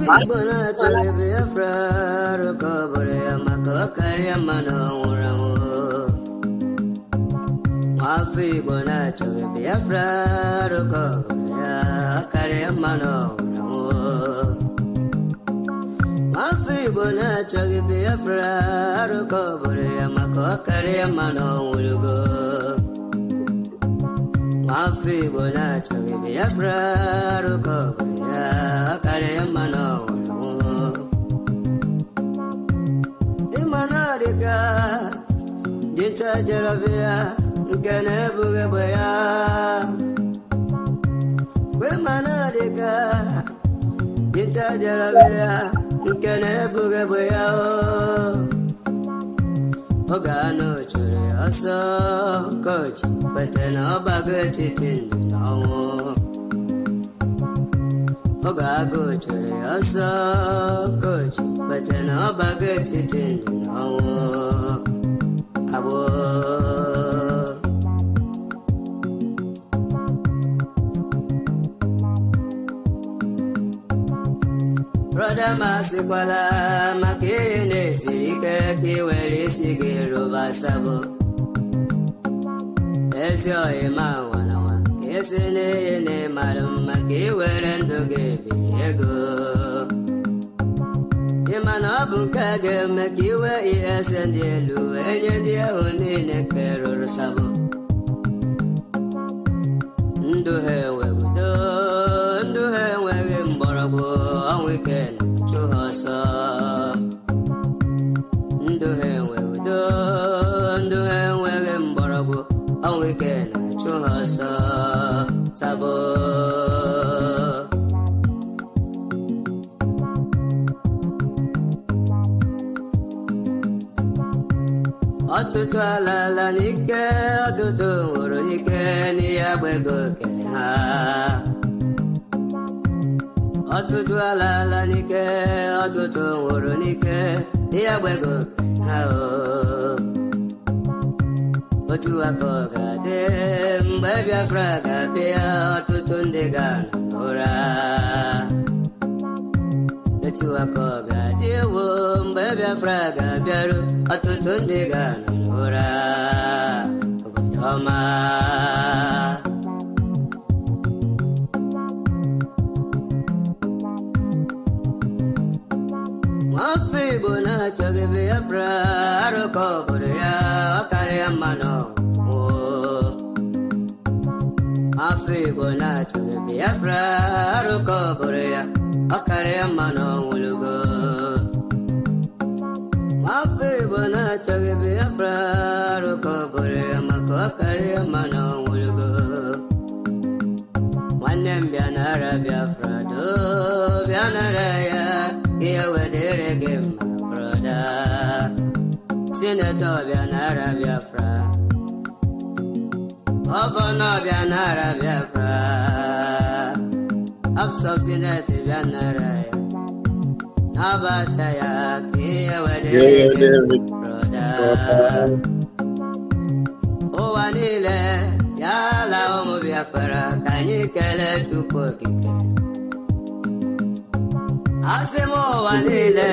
Bona to Biafra, recovery, Makokari, Mano, Mafi Bona to Biafra, recovery, Kari, Mano, Mafi Bona to Biafra, recovery, Makokari, Mano, Mafi Bona to Biafra, recovery, Kari, Mano. Dinta Jaravia, Ganabugabaya, Wemanadiga, Dinta Jaravia, Ganabugabaya, Ogano Churi, also coach, but then a baggage it in no. Ogago Churi, also coach, but then a baggage it in no. Brother Masikwala, Makine, Sirika, Kiweli, Sigiru, Basabo. Esio, Ema, Esene, Madam, Makiwel, and Dogego. Imanabukaga, Makiwa, ESN Elu, and the only Nekero Sabo. Do her well, do her well in Borabo, on weekend to her son. Do her well, do her well in Borabo, on weekend to her son. Sabo. Otutu alala nike, otutu wuru nike, ni agbego ha. Otutu alala nike, otutu wuru nike, ni agbego ha o. Otu akoga de, mbe Biafra gabia, otutu ndiga n'ụra. Otu akoga de wo, mbe Biafra gabiaru, otutu ndiga n'ụra. Obotoma. Mafi bona choge Biafra, recovery, Kari, Mano. Mafi bona choge Biafra, recovery, Kari, Mano. Mafi bona choge Biafra, recovery, Kari, Mano. Wanem Bianara Biafra, do Bianara. Here where they reggae, my brother. Senator Bianara Biafra. Governor Bianara Biafra. Absolutely Bianara. Abataya, here where they reggae, brother. Oh, Anile, Yala Omo Biafra, can you get it to cook it? Asemo wanile,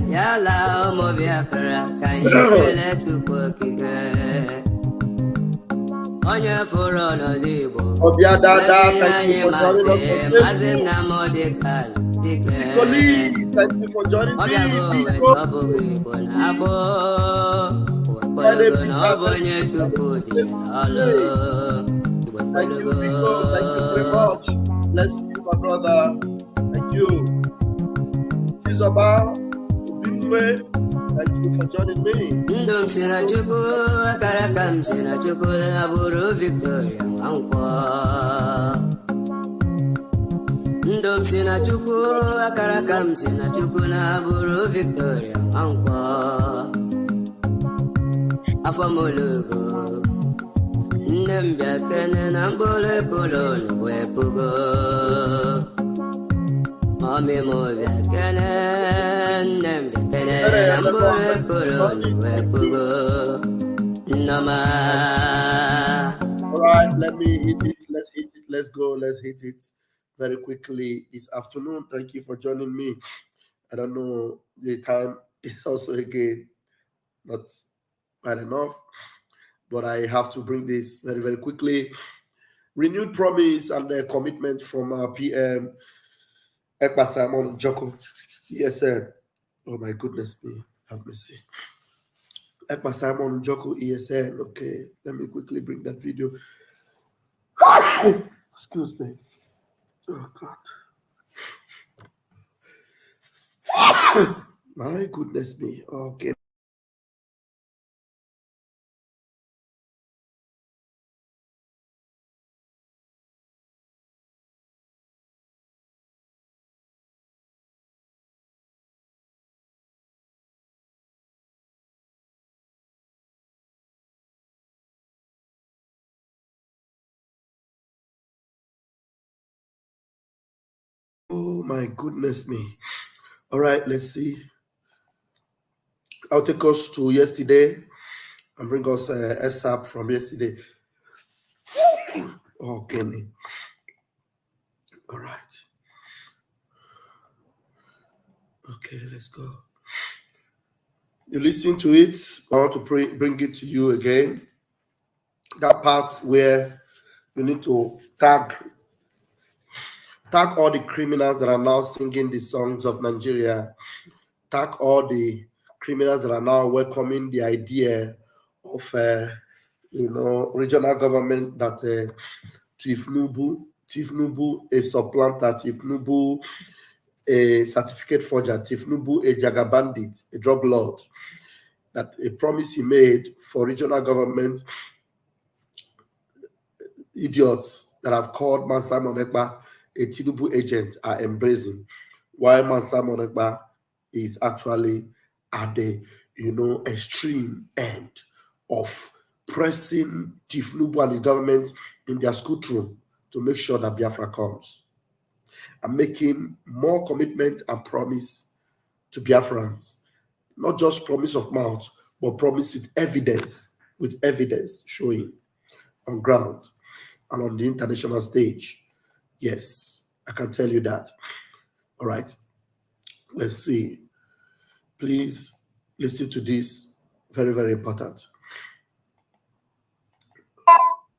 yala omo Biafra, can you feel it to cook it? Onye foro no libo. Obiada, thank you for joining us. Thank you, Vico. Thank you very much. Let's see my brother. Thank you. About thank you for joining me. Ndom Sinajuku, Akarakam Sinajuku, Aburu Victoria, Mankwa. Ndom Sinajuku, Akarakam Sinajuku, Aburu Victoria, Mankwa. Afamolugo, Nembia Kenen, Ambole Polon, Wepugo. Mami Movia Kenen, Nembia Ambole Polon, Wepugo. Nama. All right, let me hit it. Let's hit it. Let's go. Let's hit it. very quickly this afternoon. Thank you for joining me. I don't know, the time is also again not bad enough, but I have to bring this very, very quickly. Renewed promise and commitment from our PM, Ekpa Simon Njoku, ESN. Oh my goodness me, have mercy. Ekpa Simon Njoku, ESN. Okay, let me quickly bring that video. Excuse me. Oh God. My goodness me. Okay. Oh my goodness me. All right, let's see. I'll take us to yesterday and bring us SAP from yesterday. Okay. All right. Okay, let's go. You listen to it. I want to bring it to you again. That part where you need to tag all the criminals that are now singing the songs of Nigeria. Tag all the criminals that are now welcoming the idea of regional government that Tifnubu a supplanter, Tifnubu a certificate forger, Tifnubu a jaga bandit, a drug lord. That a promise he made for regional government idiots that have called Mansa Ekpa a Tinubu agent are embracing, while Mansa Ekpa is actually at the extreme end of pressing Tifnubu and the government in their scoot room to make sure that Biafra comes, and making more commitment and promise to Biafrans. Not just promise of mouth, but promise with evidence showing on ground and on the international stage. Yes, I can tell you that. All right, let's see. Please listen to this. Very, very important.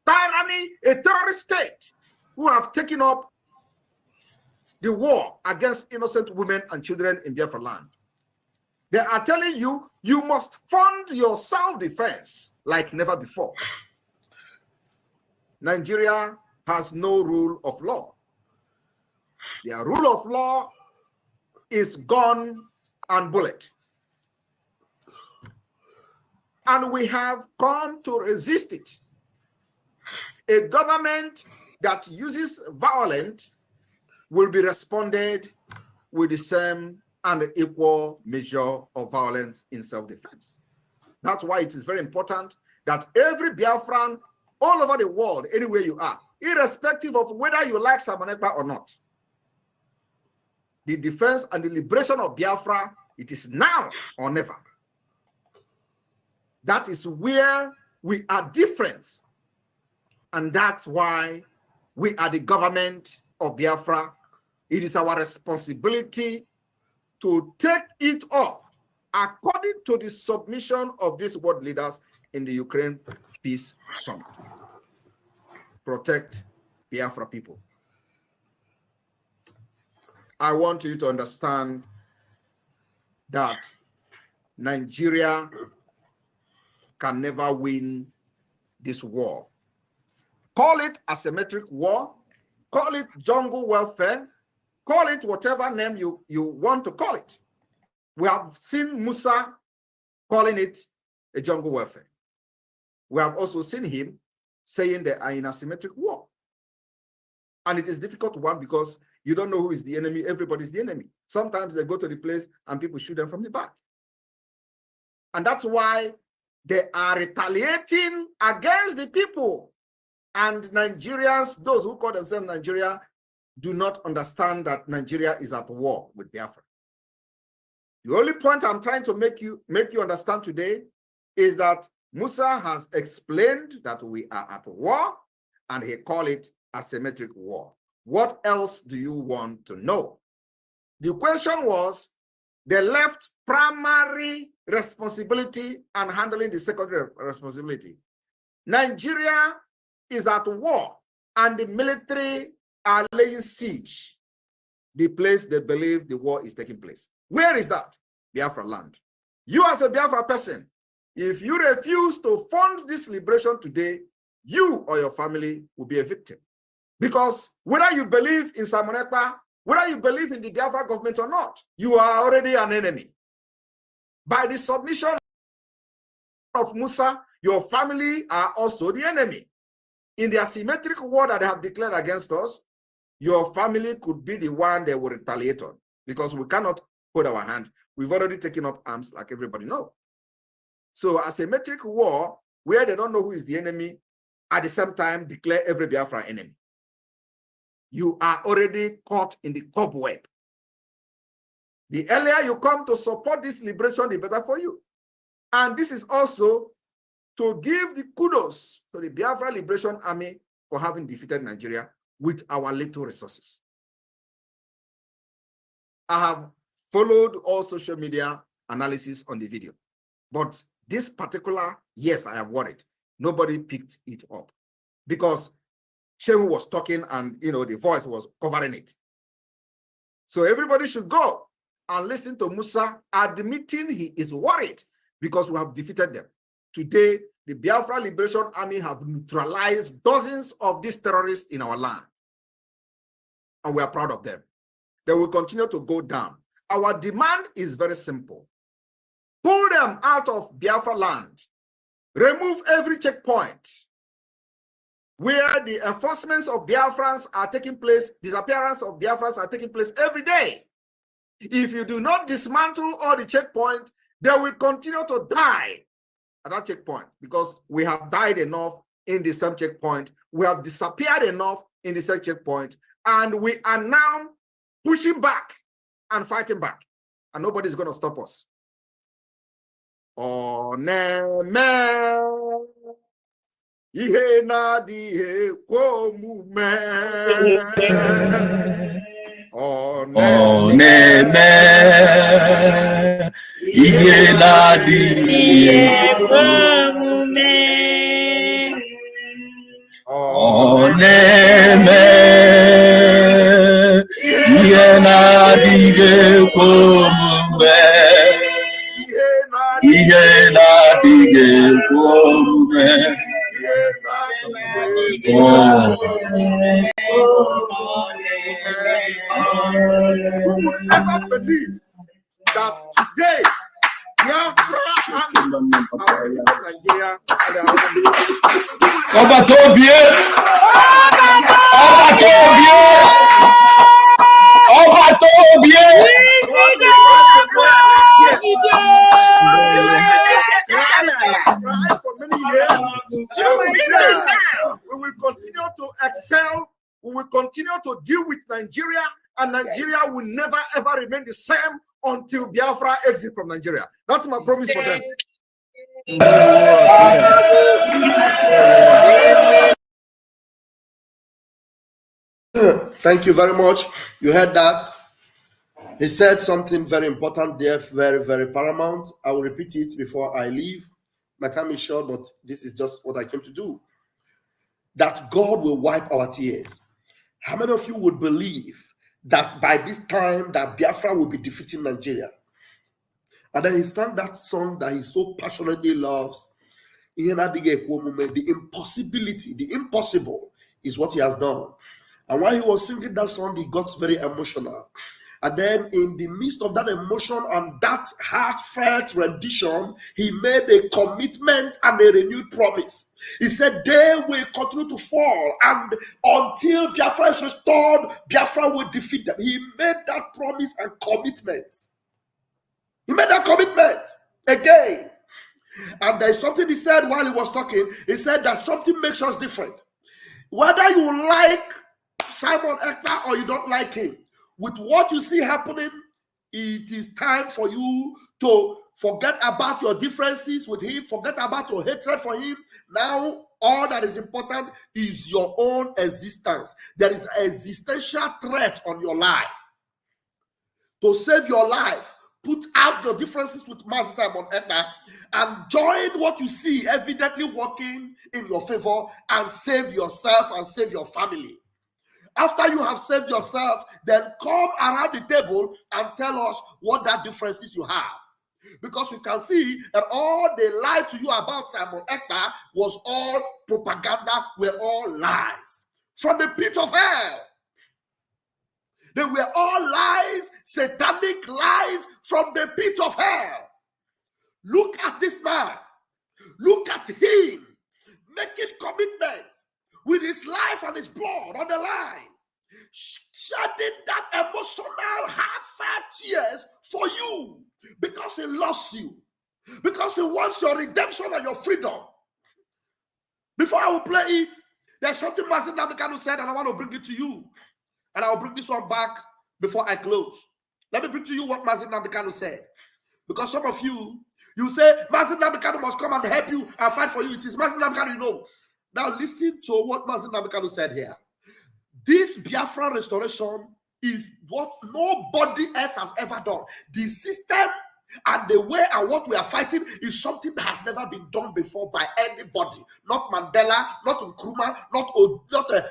Tyranny, a terrorist state who have taken up the war against innocent women and children in Biafra land. They are telling you, you must fund your self-defense like never before. Nigeria has no rule of law. Their rule of law is gun and bullet. And we have come to resist it. A government that uses violence will be responded with the same and equal measure of violence in self-defense. That's why it is very important that every Biafran all over the world, anywhere you are, irrespective of whether you like Simon Ekpa or not, the defense and the liberation of Biafra, it is now or never. That is where we are different. And that's why we are the government of Biafra. It is our responsibility to take it up according to the submission of these world leaders in the Ukraine Peace Summit. Protect Biafra people. I want you to understand that Nigeria can never win this war. Call it asymmetric war, call it jungle welfare, call it whatever name you want to call it. We have seen Musa calling it a jungle welfare. We have also seen him saying they are in asymmetric war. And it is a difficult one because you don't know who is the enemy. Everybody's the enemy. Sometimes they go to the place and people shoot them from the back. And that's why they are retaliating against the people. And Nigerians, those who call themselves Nigeria, do not understand that Nigeria is at war with Biafra. The only point I'm trying to make you understand today is that Musa has explained that we are at war, and he called it asymmetric war. What else do you want to know? The question was, they left primary responsibility and handling the secondary responsibility. Nigeria is at war and the military are laying siege the place they believe the war is taking place. Where is that? Biafra land. You as a Biafra person, if you refuse to fund this liberation today, you or your family will be a victim. Because whether you believe in Simon Ekpa, whether you believe in the Biafra government or not, you are already an enemy. By the submission of Musa, your family are also the enemy. In the asymmetric war that they have declared against us, your family could be the one they will retaliate on, because we cannot hold our hand. We've already taken up arms, like everybody knows. So asymmetric war, where they don't know who is the enemy, at the same time declare every Biafra enemy. You are already caught in the cobweb. The earlier you come to support this liberation, the better for you. And this is also to give the kudos to the Biafra Liberation Army for having defeated Nigeria with our little resources. I have followed all social media analysis on the video, but this particular, yes, I am worried. Nobody picked it up because Shehu was talking and, you know, the voice was covering it. So everybody should go and listen to Musa admitting he is worried because we have defeated them. Today, the Biafra Liberation Army have neutralized dozens of these terrorists in our land. And we are proud of them. They will continue to go down. Our demand is very simple. Pull them out of Biafra land. Remove every checkpoint where the enforcements of Biafrans are taking place, disappearance of Biafrans are taking place every day. If you do not dismantle all the checkpoints, they will continue to die at that checkpoint, because we have died enough in the same checkpoint. We have disappeared enough in the same checkpoint, and we are now pushing back and fighting back, and nobody's going to stop us. Oh, neme, ihe na dihe komume. Oh, neme, ihe na dihe komume. Oh, neme, ihe na dihe komume. Ihe na dihe komume. Who would ever believe that today Biafra and Nigeria for many years. We will continue to excel. We will continue to deal with Nigeria, and Nigeria will never ever remain the same until Biafra exits from Nigeria. That's my promise for them. Thank you very much. You heard that. He said something very important there, very, very paramount. I will repeat it before I leave. My time is short, but this is just what I came to do. That God will wipe our tears. How many of you would believe that by this time that Biafra will be defeating Nigeria? And then he sang that song that he so passionately loves. The impossibility, the impossible is what he has done. And while he was singing that song, he got very emotional. And then in the midst of that emotion and that heartfelt rendition, he made a commitment and a renewed promise. He said, they will continue to fall, and until Biafra is restored, Biafra will defeat them. He made that promise and commitment. He made that commitment again. And there's something he said while he was talking. He said that something makes us different. Whether you like Simon Ekpa or you don't like him, with what you see happening, it is time for you to forget about your differences with him, forget about your hatred for him. Now All that is important is your own existence. There is an existential threat on your life. To save your life, put out your differences with Master Simon Ekpa and join what you see evidently working in your favor and save yourself and save your family. After you have saved yourself, then come around the table and tell us what that differences you have. Because we can see that all they lied to you about Simon Ekpa was all propaganda, were all lies. From the pit of hell. They were all lies, satanic lies from the pit of hell. Look at this man. Look at him making commitments with his life and his blood on the line, shedding that emotional, heartfelt tears for you because he loves you, because he wants your redemption and your freedom. Before I will play it, there's something Master Namdekanu said, and I want to bring it to you. And I'll bring this one back before I close. Let me bring to you what Master Namdekanu said. Because some of you say, Master Namdekanu must come and help you and fight for you. It is Master Namdekanu, you know. Now listen to what Master Namdekanu said here. This Biafra restoration is what nobody else has ever done. The system and the way and what we are fighting is something that has never been done before by anybody. Not Mandela, not Nkrumah,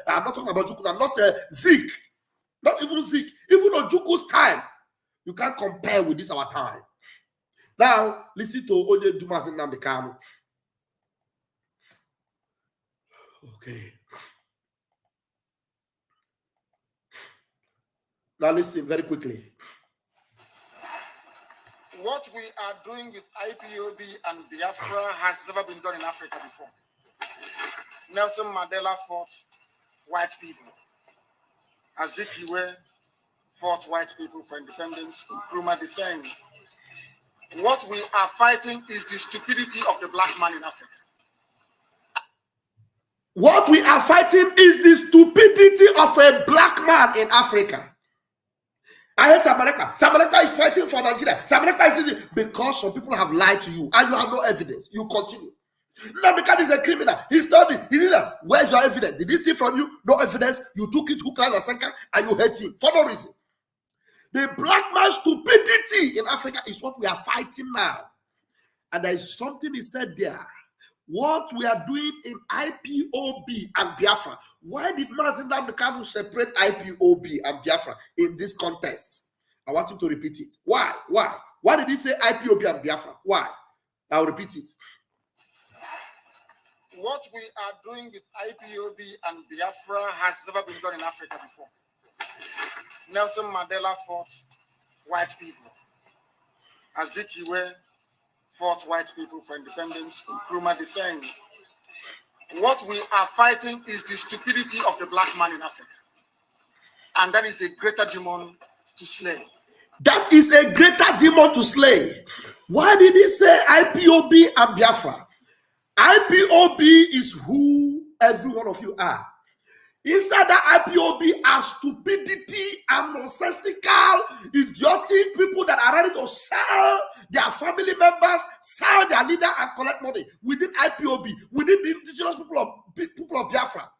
I'm not talking about Njoku, not Zeke. Not even Zeke. Even Njoku's time. You can't compare with this our time. Now, listen to Onye Dumasin Namdekanu. Okay. Now listen very quickly. What we are doing with IPOB and Biafra has never been done in Africa before. Nelson Mandela fought white people. Azikiwe fought white people for independence. Nkrumah the same. What we are fighting is the stupidity of the black man in Africa. What we are fighting is the stupidity of a black man in Africa. I heard Samareka is fighting for Nigeria. Samareka is because some people have lied to you and you have no evidence. You continue. Namdekanu is a criminal. He studied. He did that. Where's your evidence? Did he steal from you? No evidence. You took it, hook, line, and sinker, and you hate him for no reason. The black man's stupidity in Africa is what we are fighting now. And there is something he said there. What we are doing in IPOB and Biafra. Why did Master Namdekanu separate IPOB and Biafra in this contest? I want him to repeat it. Why? Why? Why did he say IPOB and Biafra? Why? I'll repeat it. What we are doing with IPOB and Biafra has never been done in Africa before. Nelson Mandela fought white people. Azikiwe fought white people for independence. Nkrumah the same. What we are fighting is the stupidity of the black man in Africa. And that is a greater demon to slay. That is a greater demon to slay. Why did he say IPOB and Biafra? IPOB is who every one of you are. Inside that IPOB are stupidity and nonsensical, idiotic people that are ready to sell their family members, sell their leader, and collect money within IPOB, within the indigenous people of Biafra.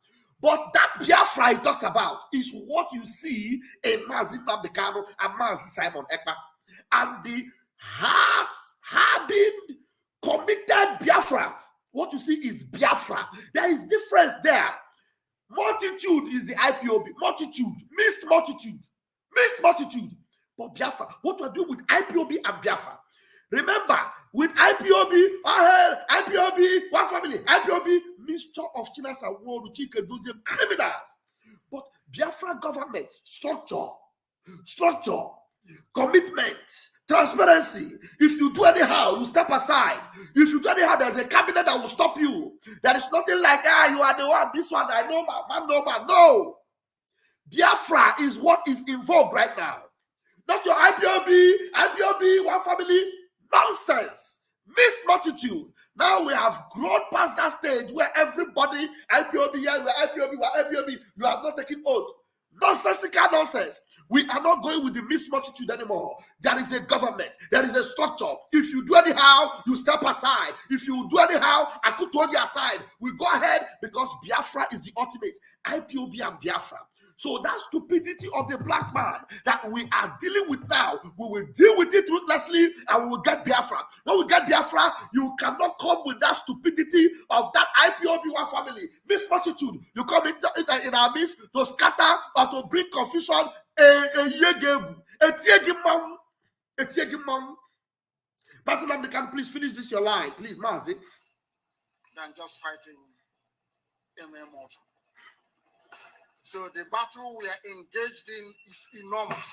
But that Biafra he talks about is what you see in Master Namdekanu and Master Simon Ekpa. And the hardened, committed Biafrans. What you see is Biafra. There is difference there. Multitude is the IPOB. Multitude. Mixed multitude. Mixed multitude. But Biafra, what we're doing with IPOB and Biafra. Remember, with IPOB, IPOB, one family, IPOB, mixture of Chinas and world, criminals. But Biafra government, structure, commitment, transparency. If you do anyhow, you step aside. If you do anyhow, there's a cabinet that will stop you. There is nothing like, you are the one, this one, I know, man, no, man. No. Biafra is what is involved right now. Not your IPOB, one family, nonsense. Mixed multitude. Now we have grown past that stage where everybody, IPOB, you have not taken oath. Nonsensical nonsense. We are not going with the mixed multitude anymore. There is a government. There is a structure. If you do anyhow, you step aside. If you do anyhow, I could turn you aside. We go ahead because Biafra is the ultimate. IPOB and Biafra. So that stupidity of the black man that we are dealing with now, we will deal with it ruthlessly and we will get Biafra. When we get Biafra, you cannot come with that stupidity of that IPOB1 family. Misfortitude. You come in our midst to scatter or to bring confusion. Pastor Namdekan, please finish this your line. Please, Mazi. Than just fighting MMO. So the battle we are engaged in is enormous.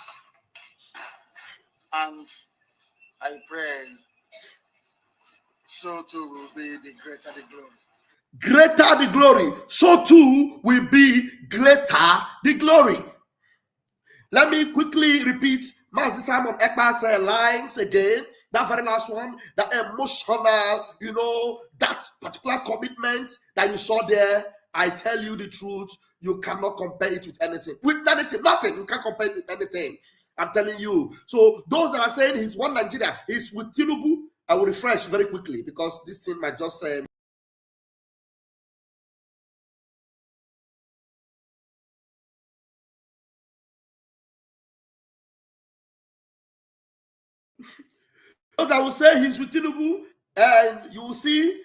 And I pray so too will be the greater the glory. Greater the glory. So too will be greater the glory. Let me quickly repeat Master Simon Ekpa's lines again. That very last one, that emotional, that particular commitment that you saw there. I tell you the truth, you cannot compare it with anything. With anything, nothing. You can't compare it with anything. I'm telling you. So those that are saying he's one Nigeria, he's with Tinubu, I will refresh very quickly because this thing might just say. Those that will say he's with Tinubu, and you will see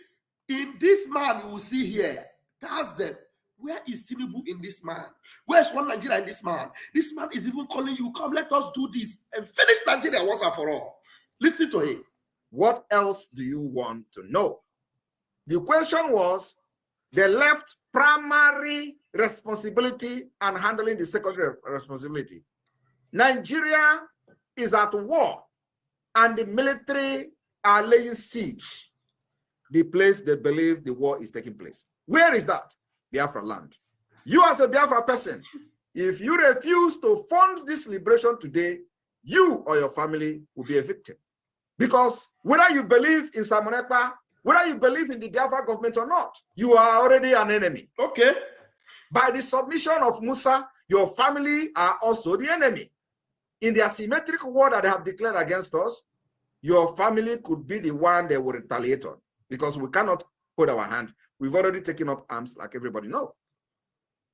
in this man, you will see here. That's them. Where is Tinubu in this man? Where's one Nigeria in this man? This man is even calling you, come, let us do this and finish Nigeria once and for all. Listen to him. What else do you want to know? The question was the left primary responsibility and handling the secondary responsibility. Nigeria is at war and the military are laying siege the place they believe the war is taking place. Where is that? Biafra land. You as a Biafra person, if you refuse to fund this liberation today, you or your family will be a victim. Because whether you believe in Simon Ekpa, whether you believe in the Biafra government or not, you are already an enemy. Okay. By the submission of Musa, your family are also the enemy. In the asymmetric war that they have declared against us, your family could be the one they will retaliate on because we cannot hold our hand. We've already taken up arms like everybody knows.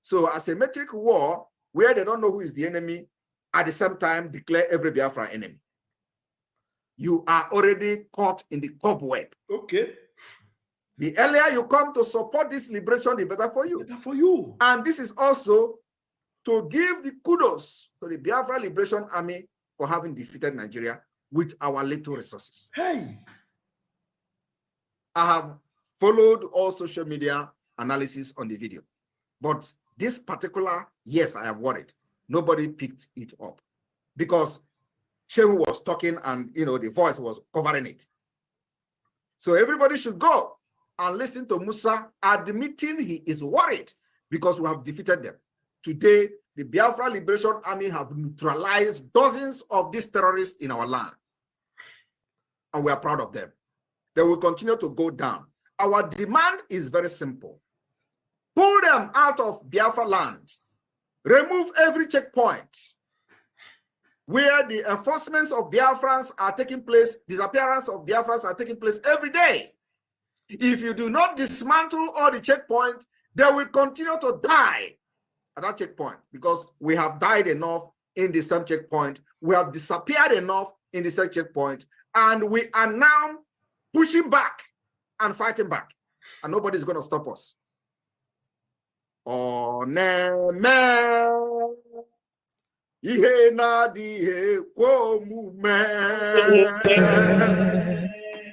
So asymmetric war, where they don't know who is the enemy, at the same time declare every Biafra enemy. You are already caught in the cobweb. Okay. The earlier you come to support this liberation, the better for you. Better for you. And this is also to give the kudos to the Biafra Liberation Army for having defeated Nigeria with our little resources. Hey. I have followed all social media analysis on the video. But this particular, yes, I am worried. Nobody picked it up because Shehu was talking and, the voice was covering it. So everybody should go and listen to Musa admitting he is worried because we have defeated them. Today, the Biafra Liberation Army have neutralized dozens of these terrorists in our land. And we are proud of them. They will continue to go down. Our demand is very simple. Pull them out of Biafra land. Remove every checkpoint where the enforcements of Biafrans are taking place, disappearance of Biafrans are taking place every day. If you do not dismantle all the checkpoints, they will continue to die at that checkpoint because we have died enough in the same checkpoint. We have disappeared enough in the same checkpoint. And we are now pushing back and fighting back. And nobody's going to stop us. Ihe na dihe kwa mume.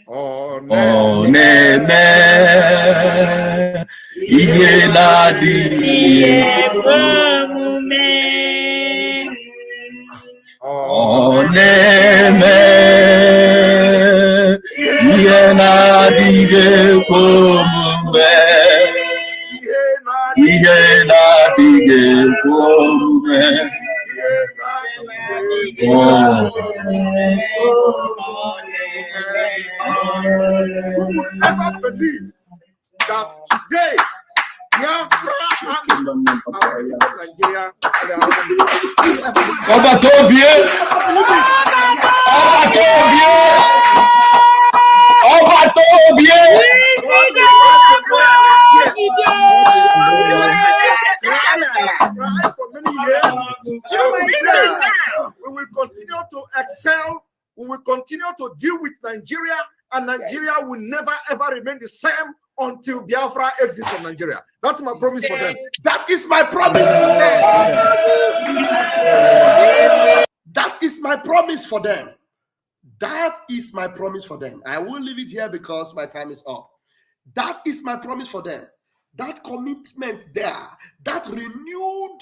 Oneme. Ihe na dihe kwa mume. Oneme. Ihe na dihe kwa mume. Ihe na dihe kwa mume. Who would ever believe that today we Biafra Nigeria. For many years, we will continue to excel. We will continue to deal with Nigeria, and Nigeria will never ever remain the same until Biafra exits from Nigeria. That's my promise for them. That is my promise for them. That is my promise for them. That is my promise for them. I will leave it here because my time is up. That is my promise for them. That commitment there, that renewed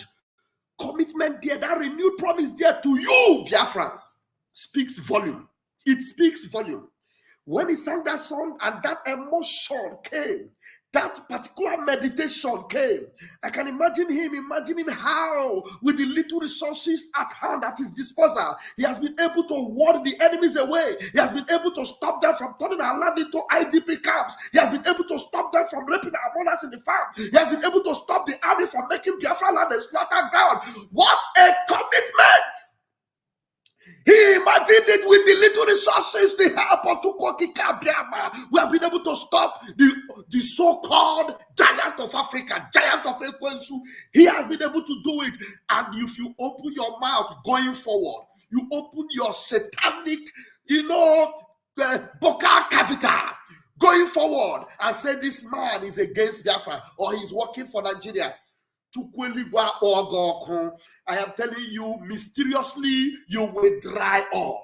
commitment there, that renewed promise there to you, Biafrans, speaks volume. It speaks volume. When he sang that song and that emotion came, that particular meditation came, I can imagine him imagining how, with the little resources at hand at his disposal, he has been able to ward the enemies away. He has been able to stop them from turning our land into IDP camps. He has been able to stop them from raping our mothers in the farm. He has been able to stop the army from making Biafra land a slaughter ground. What a commitment! He imagined it with the little resources, the help of Tukoki Kabiama. We have been able to stop the so-called giant of Africa, giant of Ekwensu. He has been able to do it. And if you open your mouth going forward, you open your satanic, Boka Kavita, going forward and say this man is against Biafra or he's working for Nigeria. I am telling you, mysteriously, you will dry up.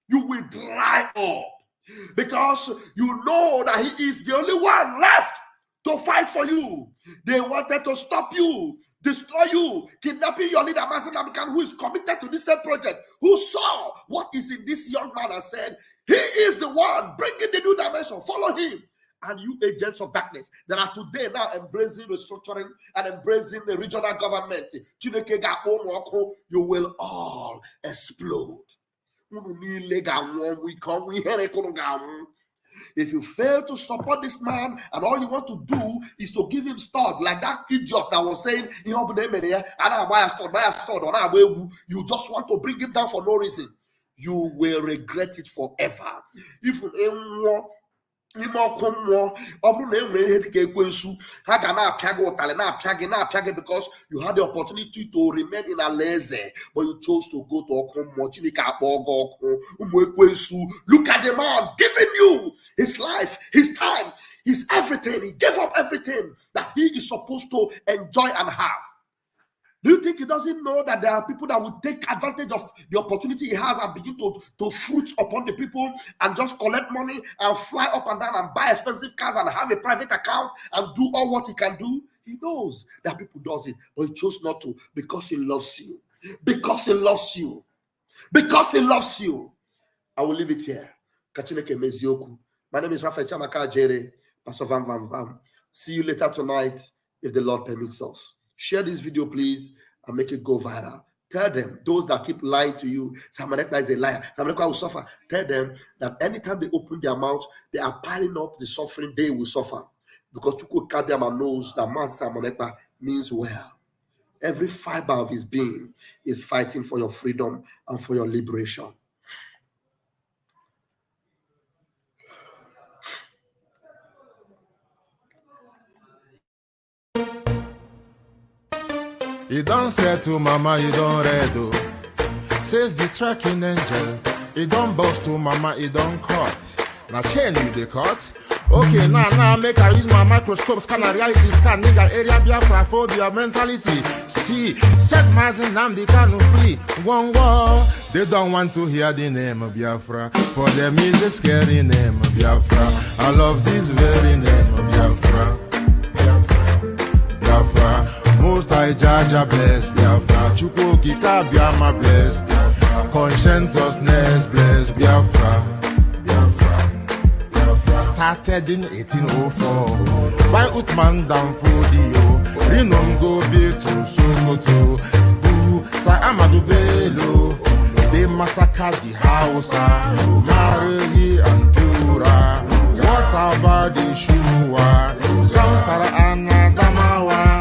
You will dry up. Because you know that he is the only one left to fight for you. They wanted to stop you, destroy you, kidnapping your leader, Master Namkan, who is committed to this same project, who saw what is in this young man and said, he is the one bringing the new dimension. Follow him. And you agents of darkness that are today now embracing restructuring and embracing the regional government, you will all explode. If you fail to support this man and all you want to do is to give him stud like that idiot that was saying, you just want to bring him down for no reason, you will regret it forever. If because you had the opportunity to remain in Aleze, but you chose to go to Okomo. Look at the man giving you his life, his time, his everything. He gave up everything that he is supposed to enjoy and have. Do you think he doesn't know that there are people that will take advantage of the opportunity he has and begin to fruit upon the people and just collect money and fly up and down and buy expensive cars and have a private account and do all what he can do? He knows that people does it, but he chose not to because he loves you. Because he loves you. Because he loves you. I will leave it here. My name is Raphael Chamaka Jere, Pastor Vam Vam Vam. See you later tonight if the Lord permits us. Share this video, please, and make it go viral. Tell them, those that keep lying to you, Samanekba is a liar, Samanekba will suffer. Tell them that anytime they open their mouth, they are piling up the suffering they will suffer. Because Chukwu Kabiama knows that man Samanekba means well. Every fiber of his being is fighting for your freedom and for your liberation. You don't say to mama, you don't read. Says the tracking angel. You don't boast to mama, you don't cut. Now chain you the cut. Okay, now make I use my microscope, scan a reality, scan nigga area Biafra phobia mentality. See, set my name they can't free. One war. They don't want to hear the name of Biafra. For them is a scary name of Biafra. I love this very name of Biafra. Biafra, most I judge a bless Biafra. Chukwu Kika Biama bless Biafra. Conscientiousness bless Biafra. Biafra, Biafra. Started in 1804 by Uthman down for Dio. Rinom go be to Sokoto. Boo, Sa Amadou Bello. They massacred the Hausa, Marili and Pura. What about the Shua? Zamfara and Adamawa.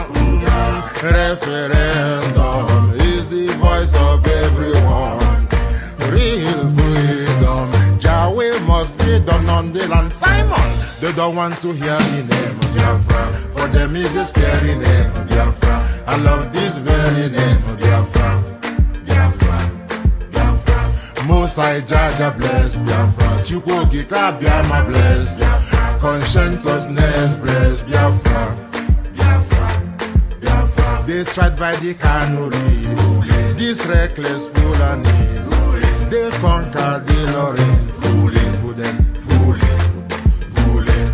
from the land. Simon, they don't want to hear the name of Biafra. For them is a scary name of Biafra. I love this very name of Biafra. Biafra, Biafra. Most I Jaja bless Biafra. Chukwuki Kabiama bless Biafra. Conscientiousness bless Biafra. Biafra, Biafra. They tried by the canories. This reckless foolanis. They conquer the Lorraine, fooling, fooling.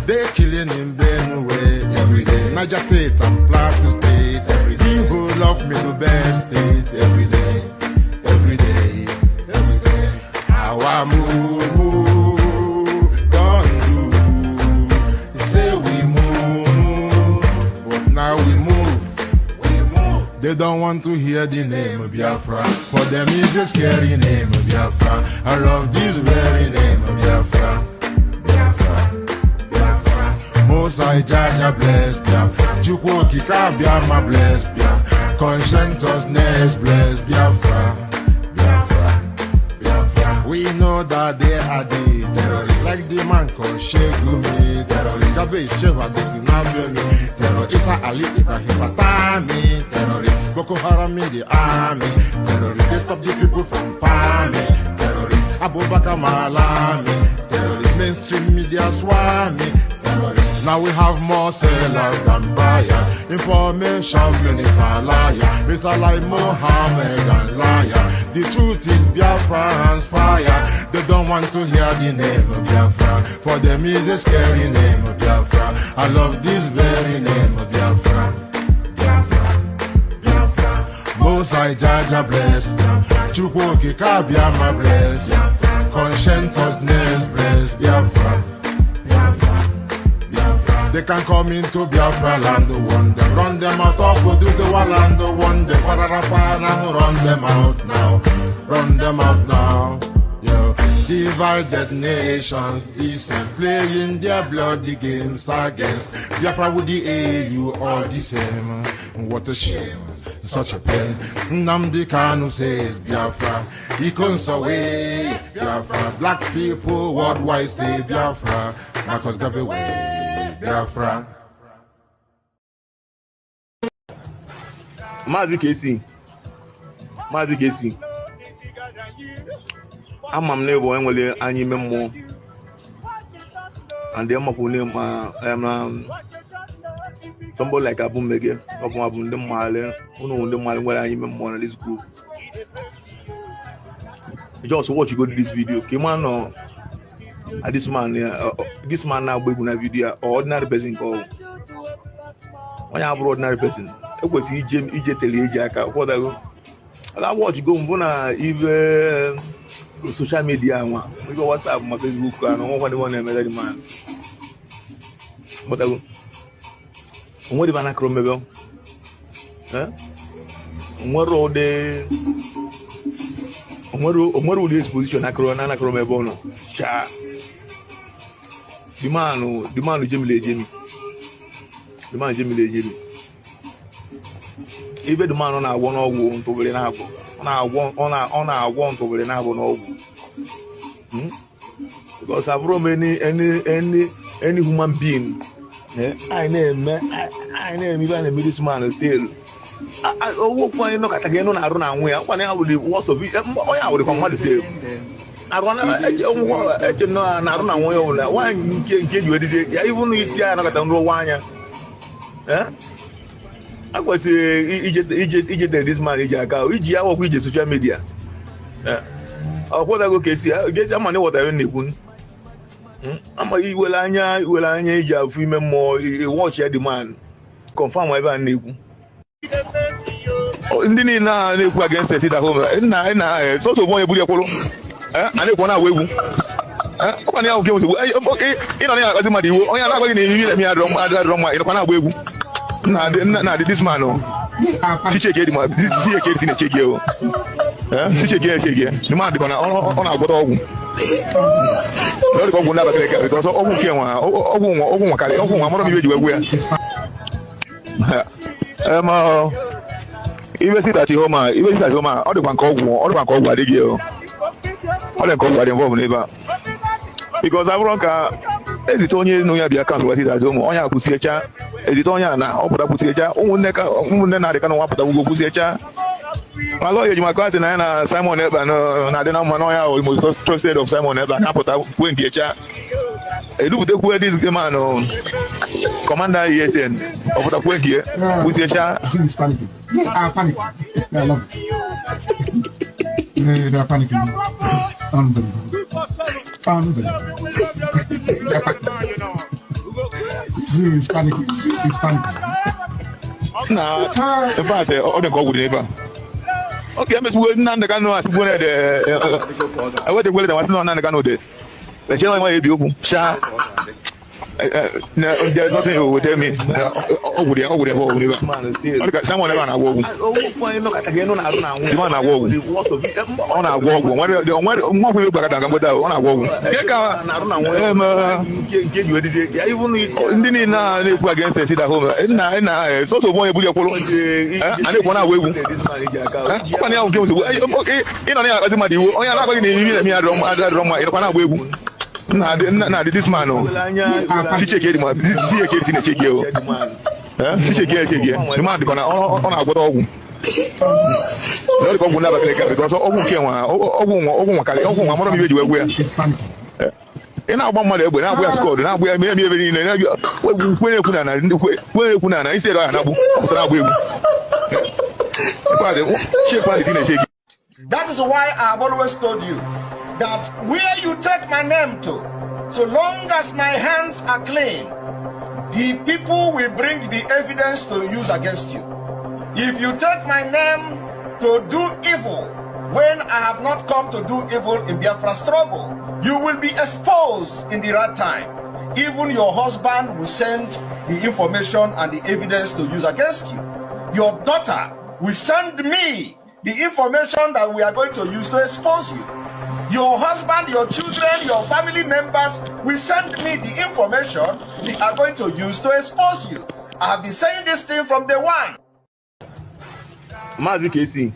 They killing in Benue every day. Niger State and Plateau State every day. People love me to bed state every day. Our move, don't do. They say we move, but now we move. They don't want to hear the name of Biafra. For them is a scary name of Biafra. I love this very name of Biafra. Biafra, Biafra. Most I Jaja bless Biafra. Chukwuki Kabiama bless Biafra. Conscientiousness bless Biafra. Biafra, Biafra. We know that they are the terrorists. Like the man called Shegumi terrorist. Gabe Sheva Dixinabemi terrorist. Isa Ali Ibrahim Batami terrorist. Boko Haram in the army, terrorists. They stop the people from farming, terrorists. Abubakar Malami, terrorists. Mainstream media swami, terrorists. Now we have more sellers than buyers. Information minister liar. Mr. like Mohammed and liar. The truth is Biafra's fire. They don't want to hear the name of Biafra. For them is a scary name of Biafra. I love this very name of Biafra. Most I Jaja bless, Chukwuki Kabiama bless, Conscientiousness bless, Biafra, Biafra, Biafra. They can come into Biafra land, run them out of the land, run them out now, yo. Divided nations, decent, playing their bloody games against Biafra with the AU all the same. What a shame. Such a pain. Nnamdi Kanu says Biafra. He comes away Biafra. Black people worldwide say Biafra. Marcus gave away Biafra. Mazi Kesi. Amam nebo enwele anyi memo. And the amapu name somebody like Abu Mege, Abu the Male, who the Male where I am on this group. Just watch you go to this video. Came on this man now going a video or ordinary person call. When I have ordinary person, it was EJ Telejaka. What I watch go on even social media. We go WhatsApp, my Facebook, and all one man. But I what if I not remember? What would the exposition? I can't remember. Cha. The man who Jimmy. Even the man on our one or one to be on our one to be because I've run any human being. I name even a middleman still. I walk one knock at again on our own way. One hour the worst of it. I would come to say. I run I don't know why you can't get you even if you are not at the one. I was Egypt this man is a cow. Egypt I work with the social media. What I go guess I'm money what I need. I'm a Iwelanya of women more watch the man confirm whatever new. Oh, Indini na against the city at home. It's also more Bulia Polo. And if one away. One hour goes away. Okay, in an hour, Azimadi, only I'm going to me. I don't in a away. Now, this man, she check it, she check you. She check it, the man on our bottom. Because even sit at home, all the one called what they give. All the call what involved neighbor. because I wrong ezite onye no ya bia kan wati da jomo onya kusiecha ezite onya na oputa kusiecha umunne na de kan wa puta go kusiecha malo ye juma kwase na Simon Ekpa no na de na mo no ya o most trusted of Simon Ekpa na puta kwentiecha edubute ku this man no commander ESN oputa kwentie kusiecha This panicking. Yes, I'm panicking. Yeah, I love it. They are panicking. Unbelievable. It's panicking. It's panicking. Nah, in fact, all the go with neighbor. Okay, I'm just waiting on the canoe. I wait to wait. I want to know on the canoe. The channel might be open. Sha. No, there's nothing you will tell me. Over there. Someone ever na walk. Again, on our walk. On our walk. What will you back at on our walk? Give you this. Even against the city home. It's also one of your polo. And they want to wait. Nah, this man, she check it, man. This she check it, check you. She check it, check you. The man, on our go. Not go never because Ogun came on. Ogun, I'm not even where. And now, one mother, when I was called, now we are maybe in where Kunana, he said, That is why I've always told you that where you take my name to, so long as my hands are clean, the people will bring the evidence to use against you. If you take my name to do evil, when I have not come to do evil in Biafra struggle, you will be exposed in the right time. Even your husband will send the information and the evidence to use against you. Your daughter will send me the information that we are going to use to expose you. Your husband, your children, your family members will send me the information we are going to use to expose you. I have been saying this thing from day one. Mazi KC.